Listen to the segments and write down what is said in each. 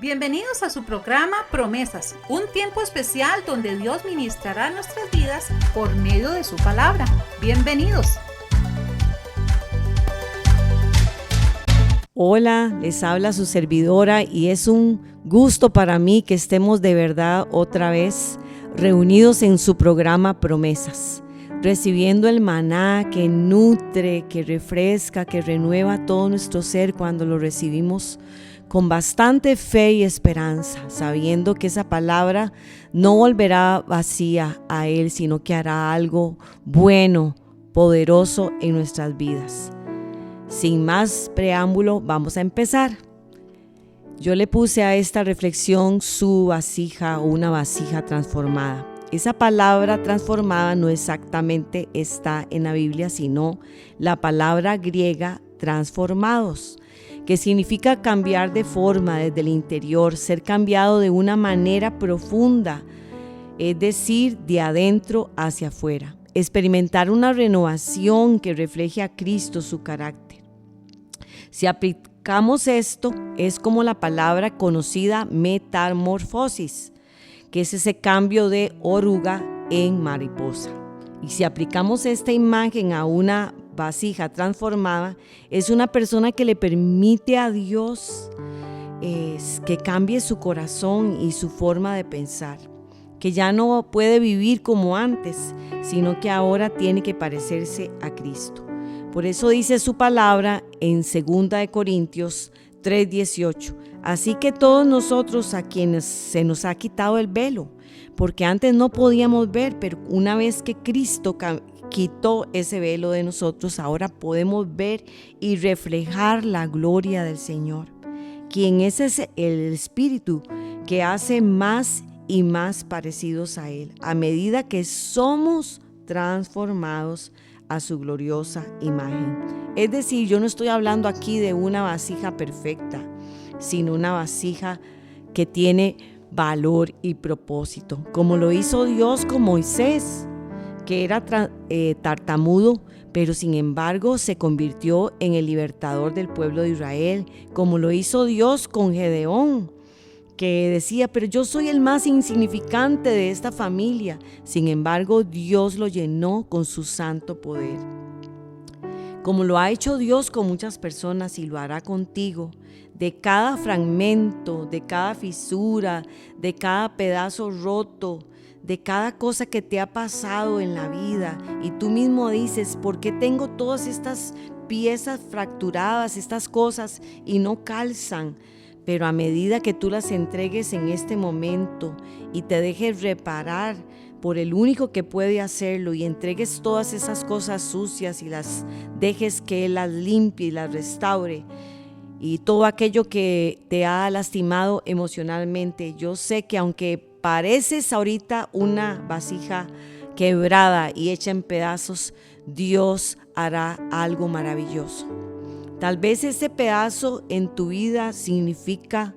Bienvenidos a su programa Promesas, un tiempo especial donde Dios ministrará nuestras vidas por medio de su palabra. Bienvenidos. Hola, les habla su servidora y es un gusto para mí que estemos de verdad otra vez reunidos en su programa Promesas, recibiendo el maná que nutre, que refresca, que renueva todo nuestro ser cuando lo recibimos con bastante fe y esperanza, sabiendo que esa palabra no volverá vacía a Él, sino que hará algo bueno, poderoso en nuestras vidas. Sin más preámbulo, vamos a empezar. Yo le puse a esta reflexión su vasija o una vasija transformada. Esa palabra transformada no exactamente está en la Biblia, sino la palabra griega transformados, que significa cambiar de forma desde el interior, ser cambiado de una manera profunda, es decir, de adentro hacia afuera, experimentar una renovación que refleje a Cristo, su carácter. Si aplicamos esto, es como la palabra conocida metamorfosis, que es ese cambio de oruga en mariposa. Y si aplicamos esta imagen a una vasija transformada, es una persona que le permite a Dios que cambie su corazón y su forma de pensar, que ya no puede vivir como antes, sino que ahora tiene que parecerse a Cristo. Por eso dice su palabra en 2 Corintios 3:18. Así que todos nosotros a quienes se nos ha quitado el velo, porque antes no podíamos ver, pero una vez que Cristo quitó ese velo de nosotros, ahora podemos ver y reflejar la gloria del Señor, quien es el Espíritu que hace más y más parecidos a Él, a medida que somos transformados a su gloriosa imagen. Es decir, yo no estoy hablando aquí de una vasija perfecta, sino una vasija que tiene valor y propósito, como lo hizo Dios con Moisés, que era tartamudo, pero sin embargo se convirtió en el libertador del pueblo de Israel, como lo hizo Dios con Gedeón, que decía, pero yo soy el más insignificante de esta familia. Sin embargo, Dios lo llenó con su santo poder. Como lo ha hecho Dios con muchas personas y lo hará contigo, de cada fragmento, de cada fisura, de cada pedazo roto, de cada cosa que te ha pasado en la vida, y tú mismo dices, ¿por qué tengo todas estas piezas fracturadas, estas cosas y no calzan? Pero a medida que tú las entregues en este momento y te dejes reparar por el único que puede hacerlo, y entregues todas esas cosas sucias y las dejes que Él las limpie y las restaure, y todo aquello que te ha lastimado emocionalmente, yo sé que aunque pareces ahorita una vasija quebrada y hecha en pedazos, Dios hará algo maravilloso. Tal vez ese pedazo en tu vida significa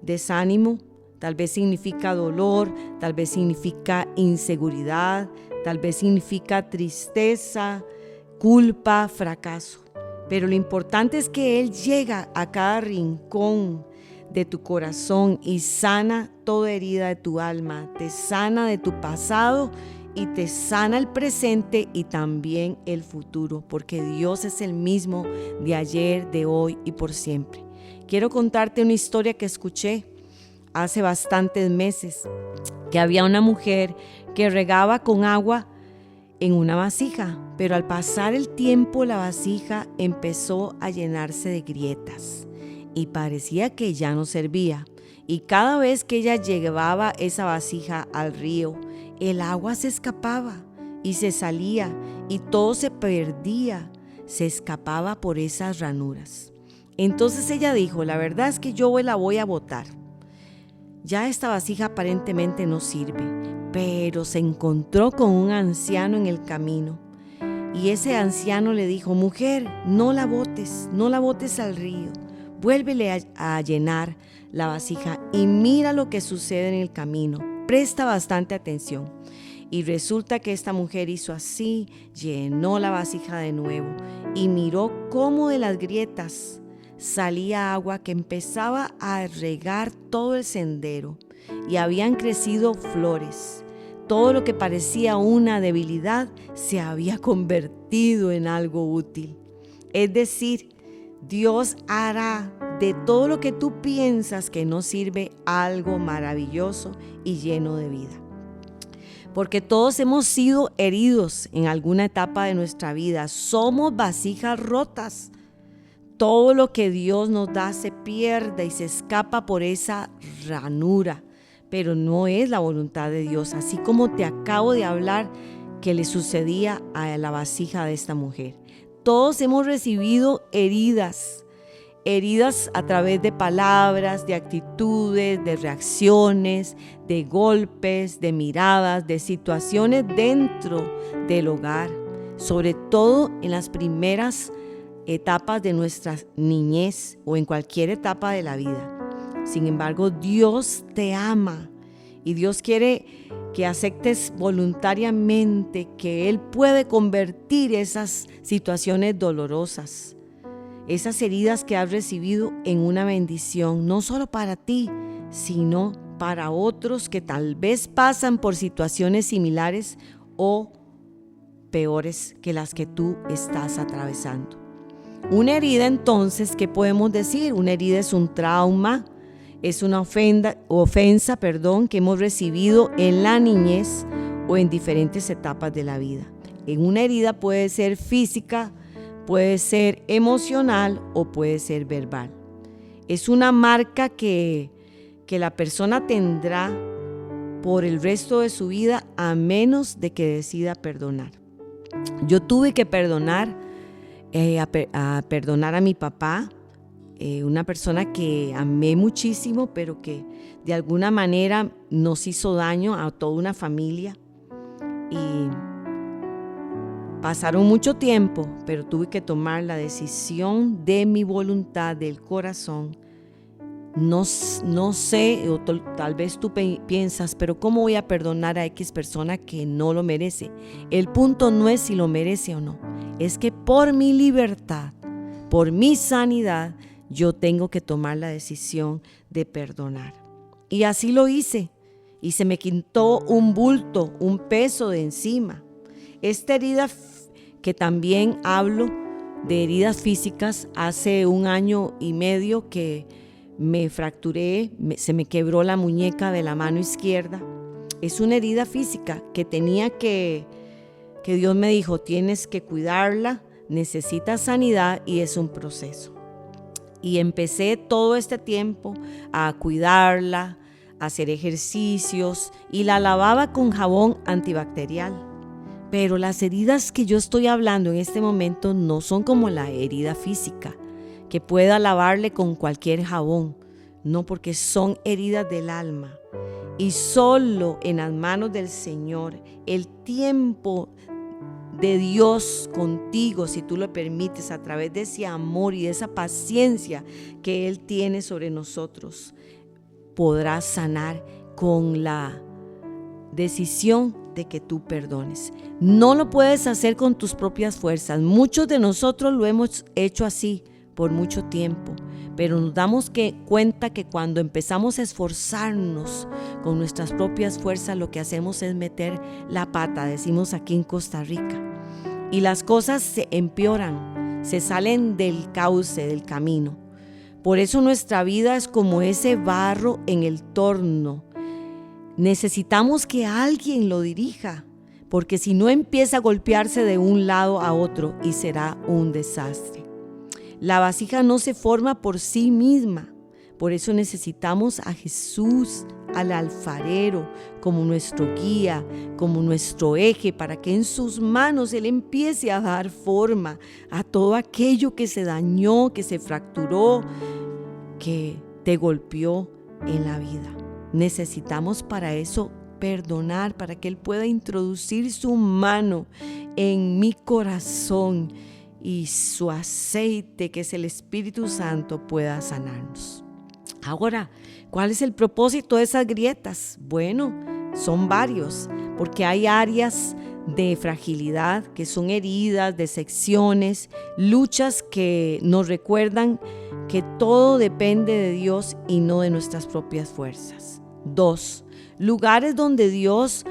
desánimo, tal vez significa dolor, tal vez significa inseguridad, tal vez significa tristeza, culpa, fracaso. Pero lo importante es que Él llega a cada rincón de tu corazón y sana toda herida de tu alma, te sana de tu pasado y te sana el presente y también el futuro, porque Dios es el mismo de ayer, de hoy y por siempre. Quiero contarte una historia que escuché hace bastantes meses, que había una mujer que regaba con agua en una vasija, pero al pasar el tiempo la vasija empezó a llenarse de grietas y parecía que ya no servía. Y cada vez que ella llevaba esa vasija al río, el agua se escapaba y se salía y todo se perdía, se escapaba por esas ranuras. Entonces ella dijo, la verdad es que yo la voy a botar. Ya esta vasija aparentemente no sirve, pero se encontró con un anciano en el camino. Y ese anciano le dijo, mujer, no la botes al río, vuélvele a llenar la vasija y mira lo que sucede en el camino. Presta bastante atención. Y resulta que esta mujer hizo así, llenó la vasija de nuevo y miró cómo de las grietas salía agua que empezaba a regar todo el sendero y habían crecido flores. Todo lo que parecía una debilidad se había convertido en algo útil. Es decir, Dios hará de todo lo que tú piensas que no sirve algo maravilloso y lleno de vida. Porque todos hemos sido heridos en alguna etapa de nuestra vida. Somos vasijas rotas. Todo lo que Dios nos da se pierde y se escapa por esa ranura. Pero no es la voluntad de Dios, así como te acabo de hablar que le sucedía a la vasija de esta mujer. Todos hemos recibido heridas a través de palabras, de actitudes, de reacciones, de golpes, de miradas, de situaciones dentro del hogar, sobre todo en las primeras etapas de nuestra niñez o en cualquier etapa de la vida. Sin embargo, Dios te ama y Dios quiere que aceptes voluntariamente que Él puede convertir esas situaciones dolorosas, esas heridas que has recibido, en una bendición, no solo para ti, sino para otros que tal vez pasan por situaciones similares o peores que las que tú estás atravesando. Una herida, entonces, ¿qué podemos decir? Una herida es un trauma, es una ofensa que hemos recibido en la niñez o en diferentes etapas de la vida. En una herida puede ser física, puede ser emocional o puede ser verbal. Es una marca que la persona tendrá por el resto de su vida a menos de que decida perdonar. Yo tuve que perdonar a mi papá, una persona que amé muchísimo, pero que de alguna manera nos hizo daño a toda una familia. Y pasaron mucho tiempo, pero tuve que tomar la decisión de mi voluntad, del corazón. No sé, o tal vez tú piensas, pero ¿cómo voy a perdonar a X persona que no lo merece? El punto no es si lo merece o no, es que por mi libertad, por mi sanidad, yo tengo que tomar la decisión de perdonar. Y así lo hice, y se me quitó un bulto, un peso de encima. Esta herida, que también hablo de heridas físicas, hace 1 año y medio que me fracturé, se me quebró la muñeca de la mano izquierda. Es una herida física que que Dios me dijo, tienes que cuidarla, necesitas sanidad y es un proceso. Y empecé todo este tiempo a cuidarla, a hacer ejercicios y la lavaba con jabón antibacterial. Pero las heridas que yo estoy hablando en este momento no son como la herida física, que pueda lavarle con cualquier jabón. No, porque son heridas del alma. Y solo en las manos del Señor, el tiempo de Dios contigo, si tú lo permites, a través de ese amor y de esa paciencia que Él tiene sobre nosotros, podrás sanar con la decisión de que tú perdones. No lo puedes hacer con tus propias fuerzas. Muchos de nosotros lo hemos hecho así por mucho tiempo, pero nos damos cuenta que cuando empezamos a esforzarnos con nuestras propias fuerzas, lo que hacemos es meter la pata, decimos aquí en Costa Rica, y las cosas se empeoran, se salen del cauce, del camino. Por eso nuestra vida es como ese barro en el torno. Necesitamos que alguien lo dirija, porque si no empieza a golpearse de un lado a otro y será un desastre. La vasija no se forma por sí misma, por eso necesitamos a Jesús, al alfarero, como nuestro guía, como nuestro eje, para que en sus manos Él empiece a dar forma a todo aquello que se dañó, que se fracturó, que te golpeó en la vida. Necesitamos para eso perdonar, para que Él pueda introducir su mano en mi corazón y su aceite, que es el Espíritu Santo, pueda sanarnos. Ahora, ¿cuál es el propósito de esas grietas? Bueno, son varios, porque hay áreas de fragilidad, que son heridas, decepciones, luchas que nos recuerdan que todo depende de Dios y no de nuestras propias fuerzas. 2. Lugares donde Dios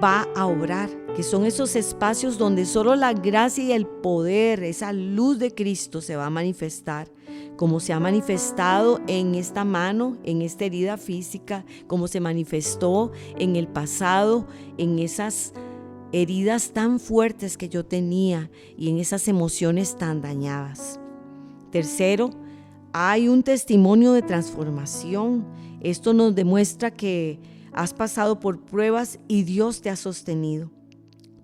va a obrar, que son esos espacios donde solo la gracia y el poder, esa luz de Cristo se va a manifestar, como se ha manifestado en esta mano, en esta herida física, como se manifestó en el pasado, en esas heridas tan fuertes que yo tenía y en esas emociones tan dañadas. 3, hay un testimonio de transformación. Esto nos demuestra que has pasado por pruebas y Dios te ha sostenido.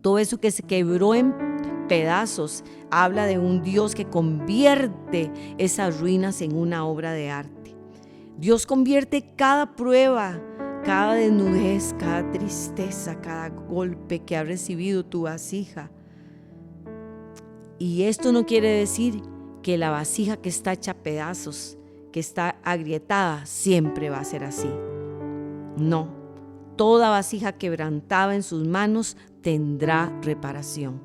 Todo eso que se quebró en pedazos habla de un Dios que convierte esas ruinas en una obra de arte. Dios convierte cada prueba, cada desnudez, cada tristeza, cada golpe que ha recibido tu vasija. Y esto no quiere decir que la vasija que está hecha a pedazos, que está agrietada, siempre va a ser así. No, toda vasija quebrantada en sus manos tendrá reparación.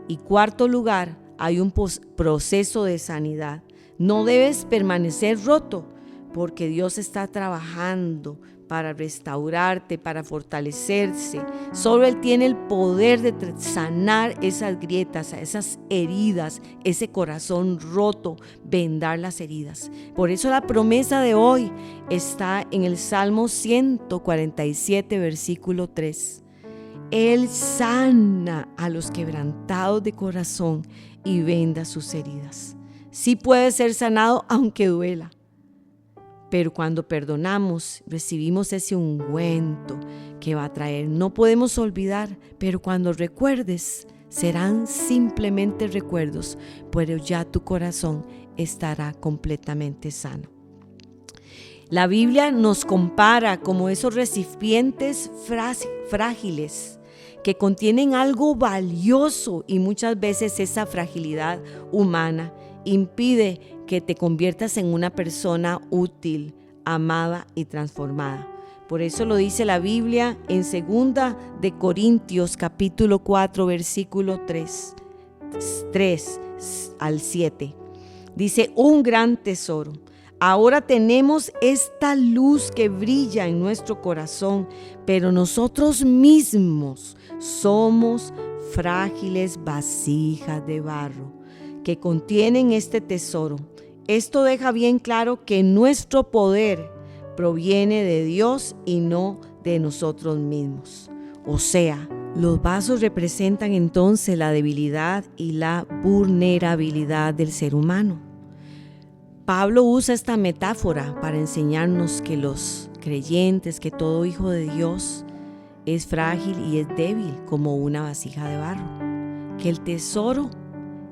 Y 4 lugar, hay un proceso de sanidad. No debes permanecer roto, porque Dios está trabajando para restaurarte, para fortalecerse. Solo Él tiene el poder de sanar esas grietas, esas heridas, ese corazón roto, vendar las heridas. Por eso la promesa de hoy está en el Salmo 147, versículo 3. Él sana a los quebrantados de corazón y venda sus heridas. Sí puede ser sanado aunque duela. Pero cuando perdonamos, recibimos ese ungüento que va a traer. No podemos olvidar, pero cuando recuerdes, serán simplemente recuerdos, pero ya tu corazón estará completamente sano. La Biblia nos compara como esos recipientes frágiles que contienen algo valioso, y muchas veces esa fragilidad humana impide que te conviertas en una persona útil, amada y transformada. Por eso lo dice la Biblia en 2 de Corintios capítulo 4 versículo 3 al 7. Dice: un gran tesoro. Ahora tenemos esta luz que brilla en nuestro corazón, pero nosotros mismos somos frágiles vasijas de barro que contienen este tesoro. Esto deja bien claro que nuestro poder proviene de Dios y no de nosotros mismos. O sea, los vasos representan entonces la debilidad y la vulnerabilidad del ser humano. Pablo usa esta metáfora para enseñarnos que los creyentes, que todo hijo de Dios es frágil y es débil como una vasija de barro. Que el tesoro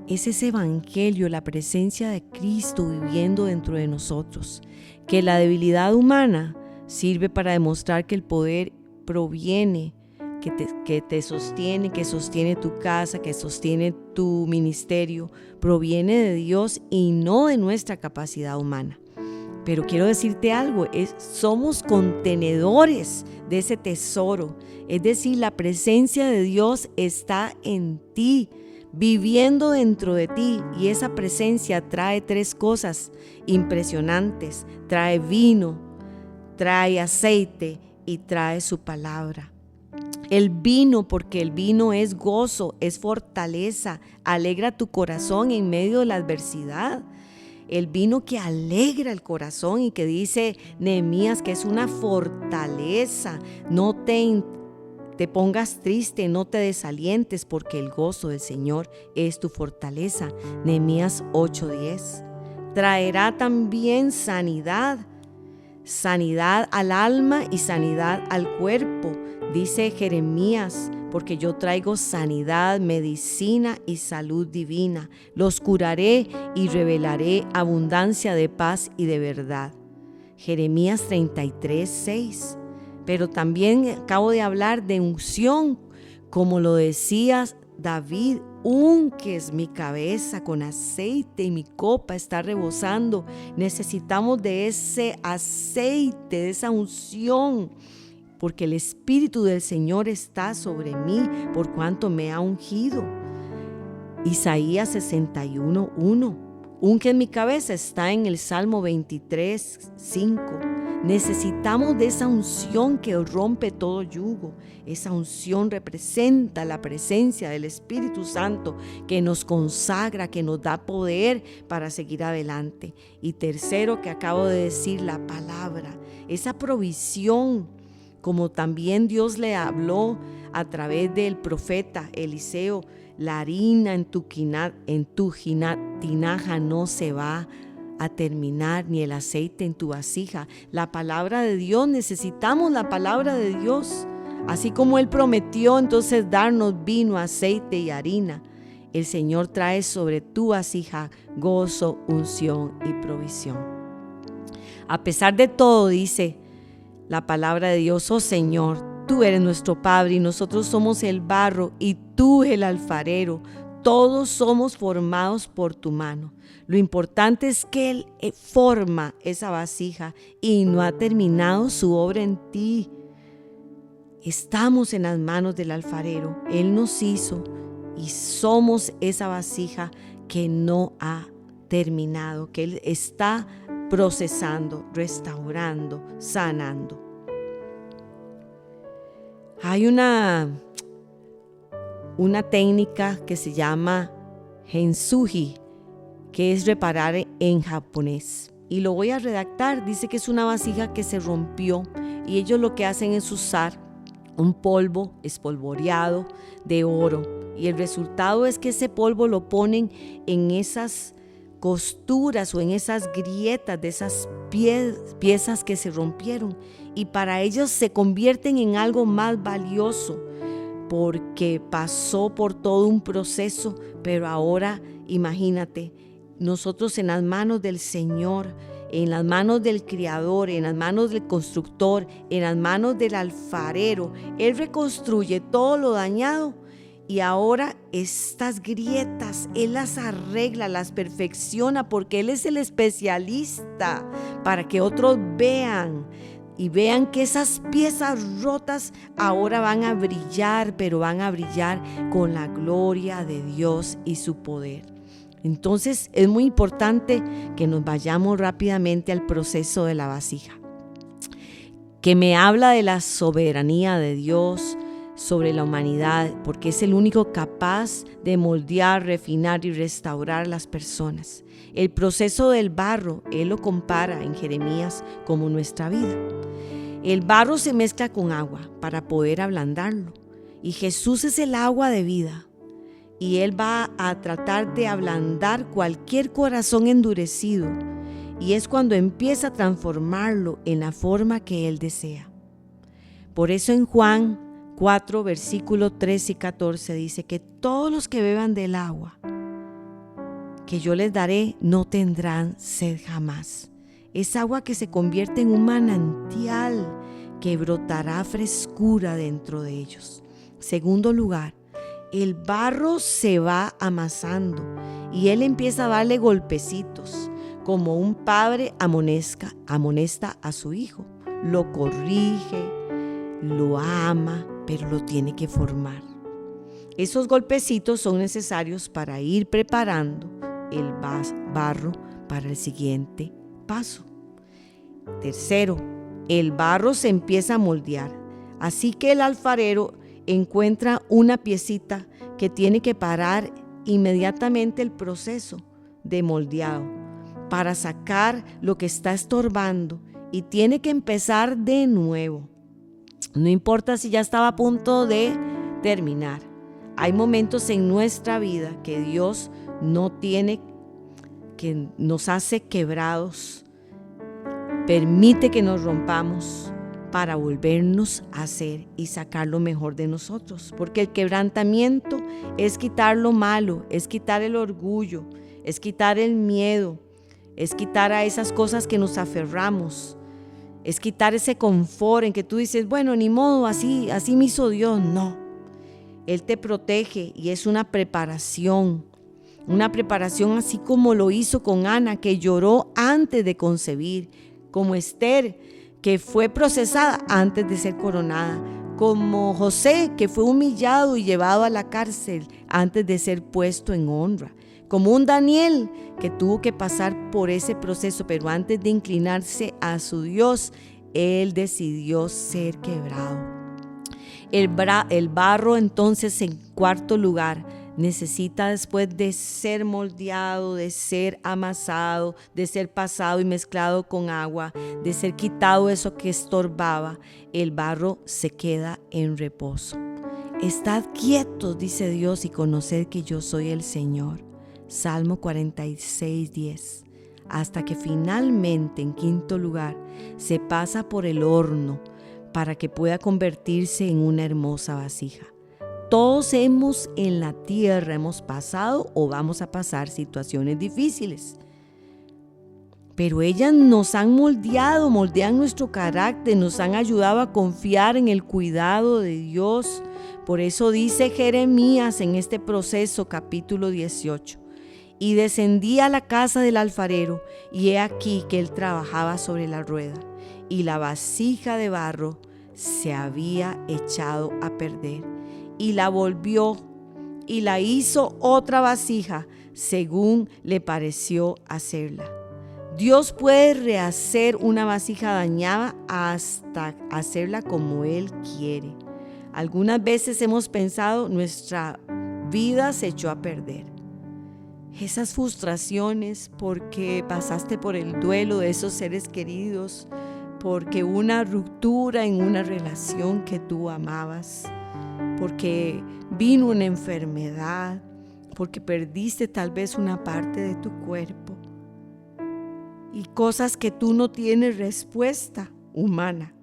es ese evangelio, la presencia de Cristo viviendo dentro de nosotros. Que la debilidad humana sirve para demostrar que el poder proviene, que te sostiene, que sostiene tu casa, que sostiene tu ministerio, proviene de Dios y no de nuestra capacidad humana. Pero quiero decirte algo, somos contenedores de ese tesoro. Es decir, la presencia de Dios está en ti, viviendo dentro de ti, y esa presencia trae 3 cosas impresionantes: trae vino, trae aceite y trae su palabra. El vino, porque el vino es gozo, es fortaleza, alegra tu corazón en medio de la adversidad. El vino que alegra el corazón, y que dice Nehemías que es una fortaleza. No te pongas triste, no te desalientes, porque el gozo del Señor es tu fortaleza. Nehemías 8:10. Traerá también sanidad al alma y sanidad al cuerpo. Dice Jeremías: porque yo traigo sanidad, medicina y salud divina. Los curaré y revelaré abundancia de paz y de verdad. Jeremías 33:6. Pero también acabo de hablar de unción, como lo decía David: unques mi cabeza con aceite y mi copa está rebosando. Necesitamos de ese aceite, de esa unción, porque el Espíritu del Señor está sobre mí, por cuanto me ha ungido. Isaías 61:1. Unge en mi cabeza está en el Salmo 23:5. Necesitamos de esa unción que rompe todo yugo. Esa unción representa la presencia del Espíritu Santo que nos consagra, que nos da poder para seguir adelante. Y tercero, que acabo de decir, la palabra, esa provisión, como también Dios le habló a través del profeta Eliseo. La harina en tu tinaja no se va a terminar, ni el aceite en tu vasija. La palabra de Dios, necesitamos la palabra de Dios. Así como Él prometió entonces darnos vino, aceite y harina, el Señor trae sobre tu vasija gozo, unción y provisión. A pesar de todo, dice la palabra de Dios, oh Señor, tú eres nuestro Padre y nosotros somos el barro y tú el alfarero. Todos somos formados por tu mano. Lo importante es que Él forma esa vasija y no ha terminado su obra en ti. Estamos en las manos del alfarero. Él nos hizo y somos esa vasija que no ha terminado, que Él está procesando, restaurando, sanando. Hay una técnica que se llama Kintsugi, que es reparar en japonés. Y lo voy a redactar. Dice que es una vasija que se rompió y ellos lo que hacen es usar un polvo espolvoreado de oro. Y el resultado es que ese polvo lo ponen en esas costuras o en esas grietas de esas piezas que se rompieron. Y para ellos se convierten en algo más valioso porque pasó por todo un proceso, pero ahora imagínate, nosotros en las manos del Señor, en las manos del Creador, en las manos del constructor, en las manos del alfarero, Él reconstruye todo lo dañado y ahora estas grietas Él las arregla, las perfecciona porque Él es el especialista para que otros vean y vean que esas piezas rotas ahora van a brillar, pero van a brillar con la gloria de Dios y su poder. Entonces es muy importante que nos vayamos rápidamente al proceso de la vasija, que me habla de la soberanía de Dios sobre la humanidad, porque es el único capaz de moldear, refinar y restaurar a las personas. El proceso del barro, Él lo compara en Jeremías como nuestra vida. El barro se mezcla con agua para poder ablandarlo, y Jesús es el agua de vida. Y Él va a tratar de ablandar cualquier corazón endurecido. Y es cuando empieza a transformarlo en la forma que Él desea. Por eso en Juan 4, versículos 13 y 14 dice que todos los que beban del agua que yo les daré no tendrán sed jamás. Es agua que se convierte en un manantial que brotará frescura dentro de ellos. Segundo lugar, el barro se va amasando y Él empieza a darle golpecitos, como un padre amonesta a su hijo. Lo corrige, lo ama, pero lo tiene que formar. Esos golpecitos son necesarios para ir preparando el barro para el siguiente paso. Tercero, el barro se empieza a moldear, así que el alfarero encuentra una piecita que tiene que parar inmediatamente el proceso de moldeado para sacar lo que está estorbando y tiene que empezar de nuevo. No importa si ya estaba a punto de terminar. Hay momentos en nuestra vida que Dios que nos hace quebrados, permite que nos rompamos para volvernos a hacer y sacar lo mejor de nosotros, porque el quebrantamiento es quitar lo malo, es quitar el orgullo, es quitar el miedo, es quitar a esas cosas que nos aferramos, es quitar ese confort en que tú dices, bueno, ni modo, así me hizo Dios. No, Él te protege y es una preparación así como lo hizo con Ana, que lloró antes de concebir, como Esther, que fue procesada antes de ser coronada, como José, que fue humillado y llevado a la cárcel antes de ser puesto en honra, como un Daniel que tuvo que pasar por ese proceso, pero antes de inclinarse a su Dios, él decidió ser quebrado. El barro, entonces, en cuarto lugar, necesita, después de ser moldeado, de ser amasado, de ser pasado y mezclado con agua, de ser quitado eso que estorbaba, el barro se queda en reposo. Estad quietos, dice Dios, y conoced que yo soy el Señor. Salmo 46:10. Hasta que finalmente, en quinto lugar, se pasa por el horno para que pueda convertirse en una hermosa vasija. Todos en la tierra hemos pasado o vamos a pasar situaciones difíciles, pero ellas nos han moldean nuestro carácter, nos han ayudado a confiar en el cuidado de Dios. Por eso dice Jeremías en este proceso, capítulo 18, y descendí a la casa del alfarero, y he aquí que él trabajaba sobre la rueda, y la vasija de barro se había echado a perder, y la volvió y la hizo otra vasija según le pareció hacerla. Dios puede rehacer una vasija dañada hasta hacerla como Él quiere. Algunas veces hemos pensado, nuestra vida se echó a perder. Esas frustraciones porque pasaste por el duelo de esos seres queridos, porque una ruptura en una relación que tú amabas, porque vino una enfermedad, porque perdiste tal vez una parte de tu cuerpo y cosas que tú no tienes respuesta humana,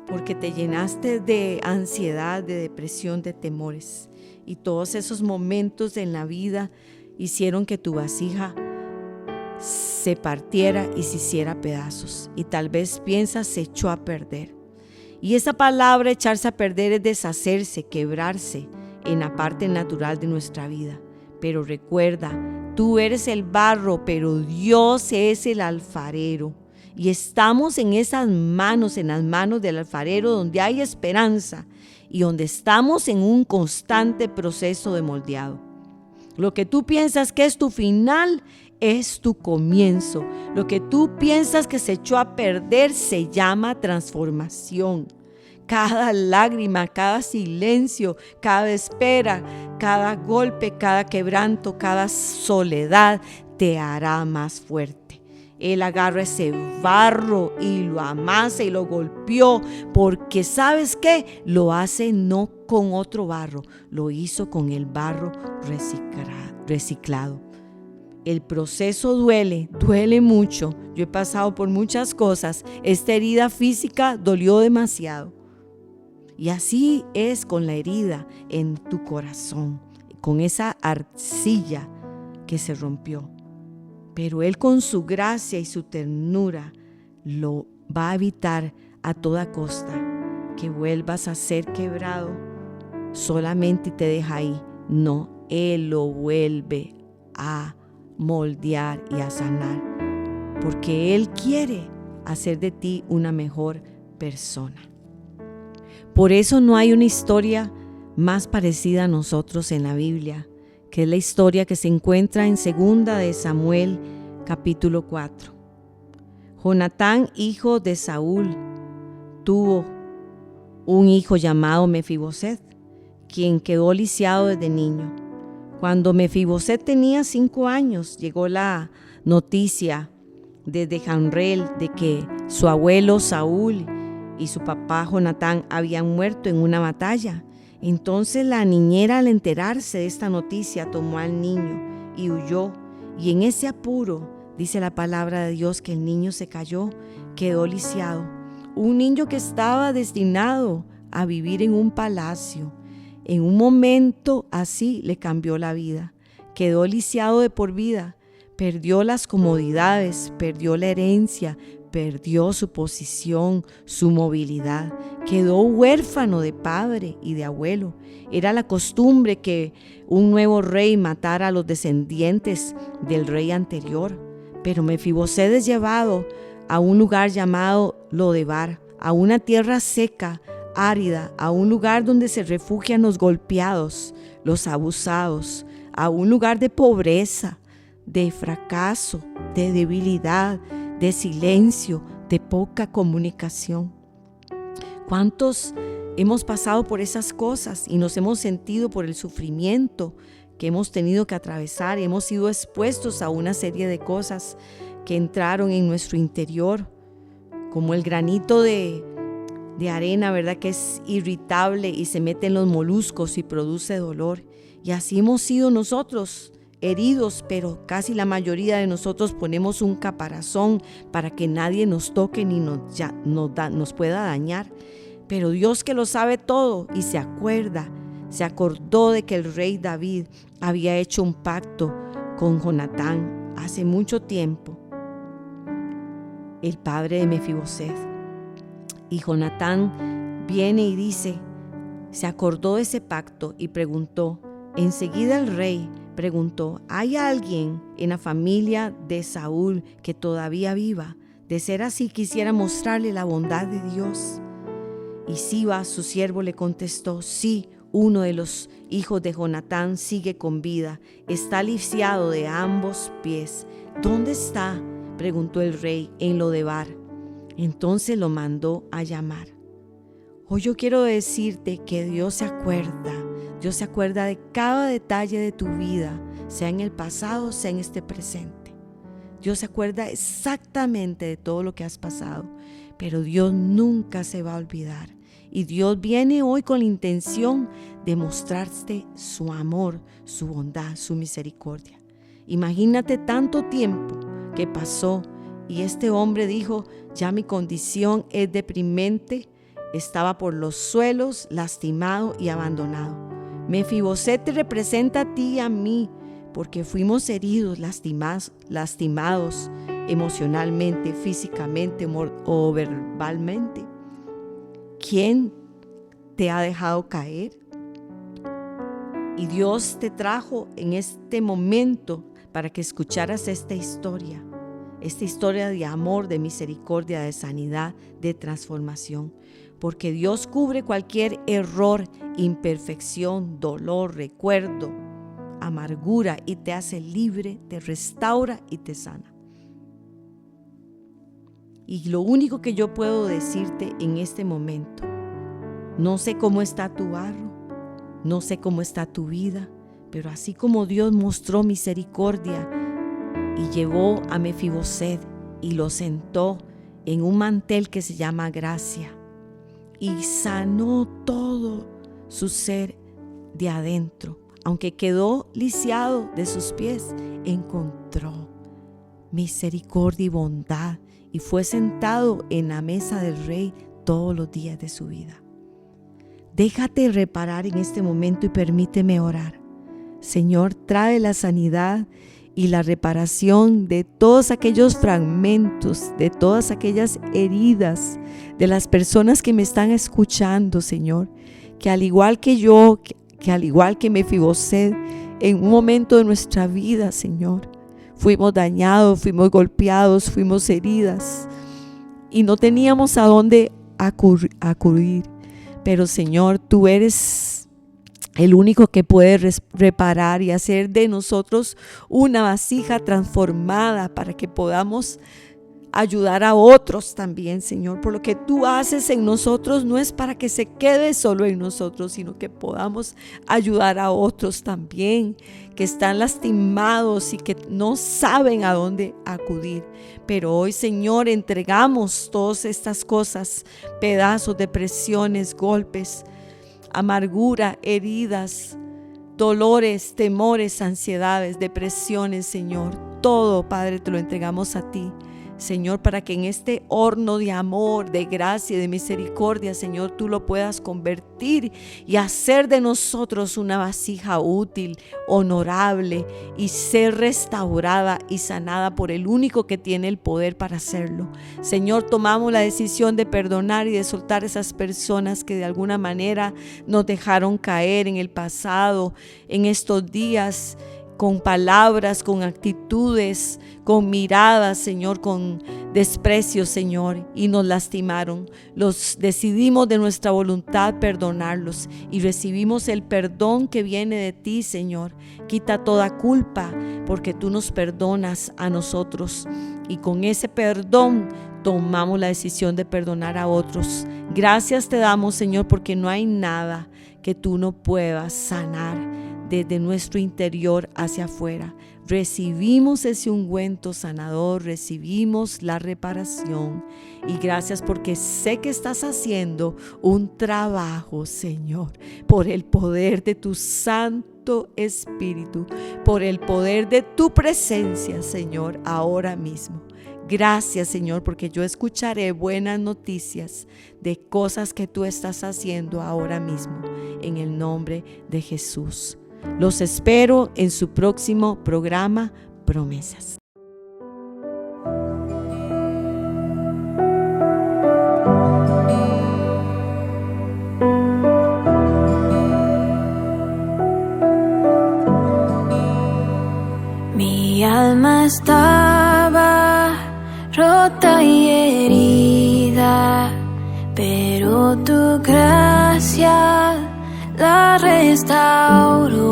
porque te llenaste de ansiedad, de depresión, de temores, y todos esos momentos en la vida hicieron que tu vasija se partiera y se hiciera pedazos, y tal vez piensas se echó a perder. Y esa palabra echarse a perder es deshacerse, quebrarse en la parte natural de nuestra vida. Pero recuerda, tú eres el barro, pero Dios es el alfarero. Y estamos en esas manos, en las manos del alfarero, donde hay esperanza y donde estamos en un constante proceso de moldeado. Lo que tú piensas que es tu final es tu comienzo. Lo que tú piensas que se echó a perder se llama transformación. Cada lágrima, cada silencio, cada espera, cada golpe, cada quebranto, cada soledad te hará más fuerte. Él agarra ese barro y lo amasa y lo golpeó, porque ¿sabes qué? Lo hace no con otro barro, lo hizo con el barro reciclado. El proceso duele mucho. Yo he pasado por muchas cosas. Esta herida física dolió demasiado. Y así es con la herida en tu corazón, con esa arcilla que se rompió. Pero Él, con su gracia y su ternura, lo va a evitar a toda costa que vuelvas a ser quebrado solamente y te deja ahí. No, Él lo vuelve a moldear y a sanar, porque Él quiere hacer de ti una mejor persona. Por eso no hay una historia más parecida a nosotros en la Biblia, que es la historia que se encuentra en 2 de Samuel, capítulo 4. Jonatán, hijo de Saúl, tuvo un hijo llamado Mefiboset, quien quedó lisiado desde niño. Cuando Mefiboset tenía 5 años, llegó la noticia desde Janrel de que su abuelo Saúl y su papá Jonatán habían muerto en una batalla. Entonces la niñera, al enterarse de esta noticia, tomó al niño y huyó. Y en ese apuro, dice la palabra de Dios, que el niño se cayó, quedó lisiado. Un niño que estaba destinado a vivir en un palacio. En un momento así le cambió la vida. Quedó lisiado de por vida. Perdió las comodidades, perdió la herencia, perdió su posición, su movilidad. Quedó huérfano de padre y de abuelo. Era la costumbre que un nuevo rey matara a los descendientes del rey anterior. Pero Mefiboset es llevado a un lugar llamado Lodebar, a una tierra seca, árida, a un lugar donde se refugian los golpeados, los abusados, a un lugar de pobreza, de fracaso, de debilidad, de silencio, de poca comunicación. ¿Cuántos hemos pasado por esas cosas y nos hemos sentido por el sufrimiento que hemos tenido que atravesar y hemos sido expuestos a una serie de cosas que entraron en nuestro interior, como el granito de arena, ¿verdad? Que es irritable y se mete en los moluscos y produce dolor. Y así hemos sido nosotros, heridos, pero casi la mayoría de nosotros ponemos un caparazón para que nadie nos toque ni nos pueda dañar. Pero Dios, que lo sabe todo y se acordó de que el rey David había hecho un pacto con Jonatán hace mucho tiempo, el padre de Mefiboset. Y Jonatán viene y dice, se acordó de ese pacto y preguntó. Enseguida el rey preguntó, ¿hay alguien en la familia de Saúl que todavía viva? De ser así, quisiera mostrarle la bondad de Dios. Y Siba, su siervo, le contestó, sí, uno de los hijos de Jonatán sigue con vida, está lisiado de ambos pies. ¿Dónde está?, preguntó el rey. En Lodebar. Entonces lo mandó a llamar. Hoy yo quiero decirte que Dios se acuerda de cada detalle de tu vida, sea en el pasado, sea en este presente. Dios se acuerda exactamente de todo lo que has pasado, pero Dios nunca se va a olvidar. Y Dios viene hoy con la intención de mostrarte su amor, su bondad, su misericordia. Imagínate tanto tiempo que pasó y este hombre dijo, ya mi condición es deprimente, estaba por los suelos, lastimado y abandonado. Mefiboset te representa a ti y a mí, porque fuimos heridos, lastimados emocionalmente, físicamente o verbalmente. ¿Quién te ha dejado caer? Y Dios te trajo en este momento para que escucharas esta historia de amor, de misericordia, de sanidad, de transformación. Porque Dios cubre cualquier error, imperfección, dolor, recuerdo, amargura y te hace libre, te restaura y te sana. Y lo único que yo puedo decirte en este momento, no sé cómo está tu barro, no sé cómo está tu vida, pero así como Dios mostró misericordia y llevó a Mefiboset y lo sentó en un mantel que se llama gracia y sanó todo su ser de adentro, aunque quedó lisiado de sus pies, encontró misericordia y bondad y fue sentado en la mesa del rey todos los días de su vida. Déjate reparar en este momento y permíteme orar. Señor, trae la sanidad y la reparación de todos aquellos fragmentos, de todas aquellas heridas, de las personas que me están escuchando, Señor, que al igual que yo, que al igual que Mefiboset, en un momento de nuestra vida, Señor, fuimos dañados, fuimos golpeados, fuimos heridas y no teníamos a dónde acudir. Pero Señor, tú eres el único que puede reparar y hacer de nosotros una vasija transformada para que podamos ayudar a otros también, Señor. Por lo que tú haces en nosotros no es para que se quede solo en nosotros, sino que podamos ayudar a otros también, que están lastimados y que no saben a dónde acudir. Pero hoy, Señor, entregamos todas estas cosas, pedazos, depresiones, golpes, amargura, heridas, dolores, temores, ansiedades, depresiones, Señor. Todo, Padre, te lo entregamos a ti, Señor, para que en este horno de amor, de gracia y de misericordia, Señor, tú lo puedas convertir y hacer de nosotros una vasija útil, honorable y ser restaurada y sanada por el único que tiene el poder para hacerlo. Señor, tomamos la decisión de perdonar y de soltar esas personas que de alguna manera nos dejaron caer en el pasado, en estos días, con palabras, con actitudes, con miradas, Señor, con desprecio, Señor, y nos lastimaron. Los decidimos de nuestra voluntad perdonarlos y recibimos el perdón que viene de ti, Señor. Quita toda culpa porque tú nos perdonas a nosotros y con ese perdón tomamos la decisión de perdonar a otros. Gracias te damos, Señor, porque no hay nada que tú no puedas sanar desde nuestro interior hacia afuera. Recibimos ese ungüento sanador, recibimos la reparación y gracias porque sé que estás haciendo un trabajo, Señor, por el poder de tu Santo Espíritu, por el poder de tu presencia, Señor, ahora mismo. Gracias, Señor, porque yo escucharé buenas noticias de cosas que tú estás haciendo ahora mismo, en el nombre de Jesús. Los espero en su próximo programa, Promesas. Mi alma estaba rota y herida, pero tu gracia la restauró.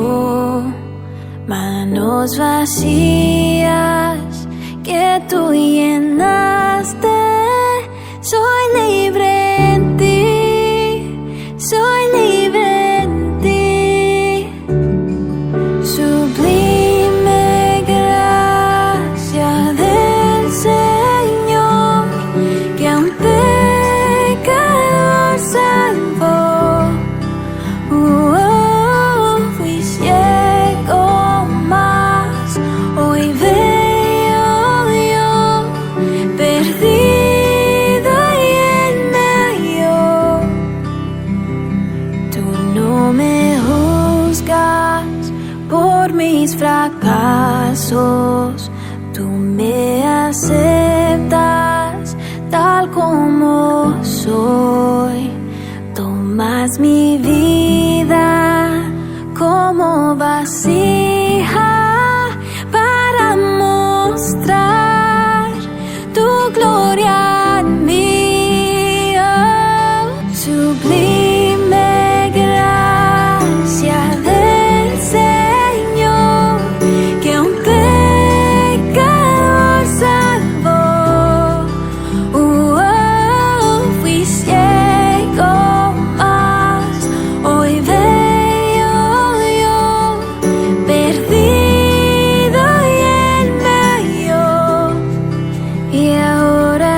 Manos vacías que tú llenaste, soy libre en ti, soy libre en ti. Sublime gracia del Señor, que a un pecador salvó. Fui ciego, mas hoy veo yo, perdido y él me halló. Tú no me juzgas por mis fracasos, tú me aceptas tal como soy. Tomas mi vida como vasija para mostrar tu gloria en mí. Oh, sublime gracia del Señor, que a un pecador salvó. Fui ciego, mas hoy veo yo, perdido y él me halló. Y ahora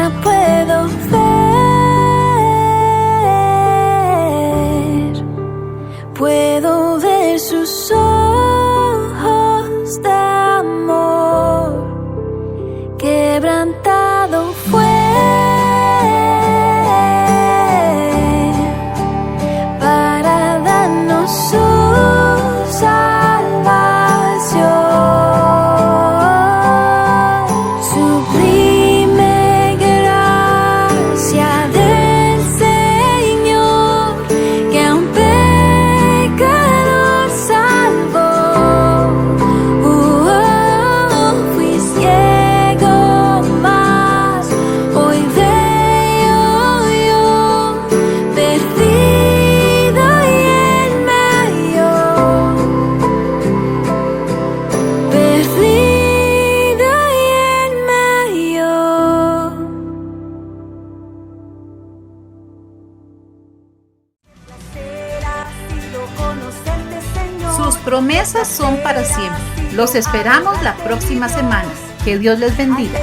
puedo ver sus ojos de amor. Quebrantado fue para darnos su salvación. Sublime gracia del Señor, que a un pecador salvó. Fui ciego, mas hoy veo yo, perdido y él me halló. Perdido y él me halló. Sus promesas son para siempre. Los esperamos la próxima semana. Que Dios les bendiga.